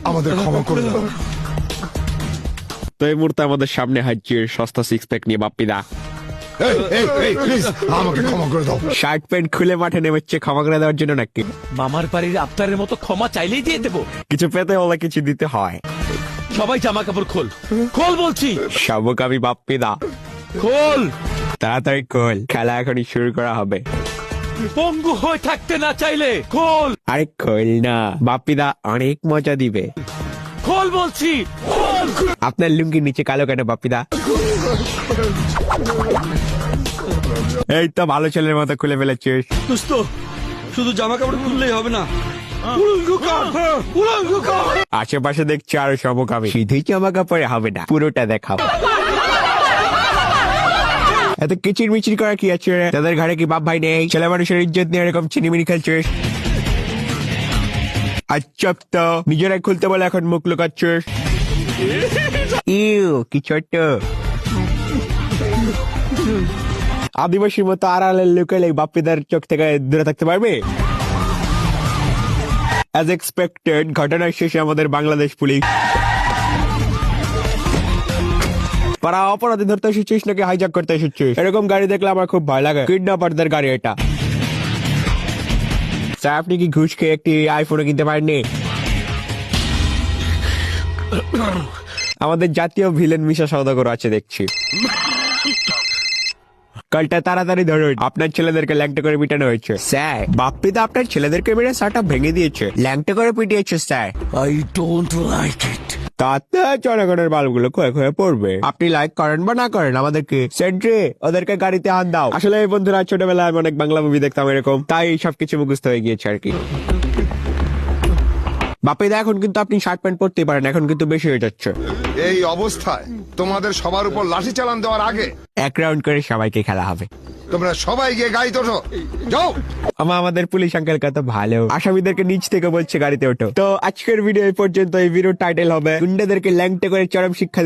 আমাদের ক্ষমা করে দাও। তো এই মুহূর্তে আমাদের সামনে হাজির সস্তা সিক্স প্যাক নিয়ে বাপ্পিদা। প্লিজ আমাকে ক্ষমা করে দাও। শার্ট প্যান্ট খুলে মাঠে নেমেছে ক্ষমা করে দেওয়ার জন্য নাকি? মামার বাড়ির আফতারের মতো ক্ষমা চাইলেই দিয়ে দেবো। কিছু পেতে হলে কিছু দিতে হয়। সবাই জামা কাপড় খোল, খোল বলছি, সমকামী বাপ্পিদা খোল। তাড়াতাড়ি খোল, খেলা এখনই শুরু করা হবে। পঙ্গু হয়ে থাকতে না চাইলে খোল, আরে খোল না, বাপ্পিদা অনেক মজা দিবে। খোল বলছি, খোল। আপনার লুঙ্গির নিচে কালো কেন বাপ্পিদা? এই তো ভালো ছেলের মতো খুলে ফেলেছিস। দোস্ত, শুধু জামা কাপড় খুললেই হবে না, আশেপাশে দেখছি আরো সমকামী, শুধুই জামা কাপড়ে হবে না, পুরোটা দেখাও। এত কিচির মিচির করা কি আছে? তাদের ঘরে কি বাপ ভাই নেই? ছেলে মানুষের ইজ্জত নিয়ে এরকম চিনিমিনি খেলছিস? আচ্ছা, তো নিজেরাই খুলতে বলে এখন মুখ লুকাচ্ছিস। ইউ কি ছোট্ট আদিবাসীর মতো আড়ালে লুকালে বাপ্পিদার চোখ থেকে দূরে থাকতে পারবে? অ্যাজ এক্সপেক্টেড ঘটনার শেষে আমাদের বাংলাদেশ পুলিশ পাড়া অপরাধী ধরতে এসেছিস নাকি হাইজ্যাক করতে এসেছিস? এরকম গাড়ি দেখলে আমার খুব ভয় লাগে, কিডন্যাপারদের গাড়ি এটা। স্যার, আপনি কি ঘুষ খেয়ে একটি আইফোনও কিনতে পারেননি? আমাদের জাতীয় ভিলেন মিশা সওদাগর আছে দেখছি। কালটা তাড়াতাড়ি ধরুন, আপনার ছেলেদেরকে ল্যাংটা করে পিটানো হয়েছে। স্যার, বাপ্পিদা আপনার ছেলেদেরকে মেরে শার্টটা ভেঙে দিয়েছে, ল্যাংটা করে পিটিয়েছে sir. I don't like it. তাতে জনগণের বালগুলো ক্ষয়ে ক্ষয়ে পড়বে। আপনি লাইক করেন বা না করেন, আমাদেরকে সেন্ট্রি ওদেরকে গাড়িতে হাত দাও। আসলে এই বন্ধুরা, ছোটবেলায় আমি অনেক বাংলা মুভি দেখতাম এরকম, তাই সবকিছু মুখস্থ হয়ে গিয়েছে আর কি। বাপ্পিদা, এখন কিন্তু আপনি শার্ট প্যান্ট পরতেই পারেন, এখন কিন্তু বেশি হয়ে যাচ্ছে। এই অবস্থায় তোমাদের সবার উপর লাঠি চালান দেওয়ার আগে এক রাউন্ড করে সবাইকে খেলা হবে। তোমরা সবাই গিয়ে গাড়িতে ওঠো, যাও। আমাদের পুলিশ আঙ্কেল কত ভালো, আসামিদেরকে নিচ থেকে বলছে গাড়িতে ওঠো। তো আজকের ভিডিও এই পর্যন্ত। এই ভিডিও টাইটেল হবে গুন্ডাদেরকে ল্যাংটে করে চরম শিক্ষা।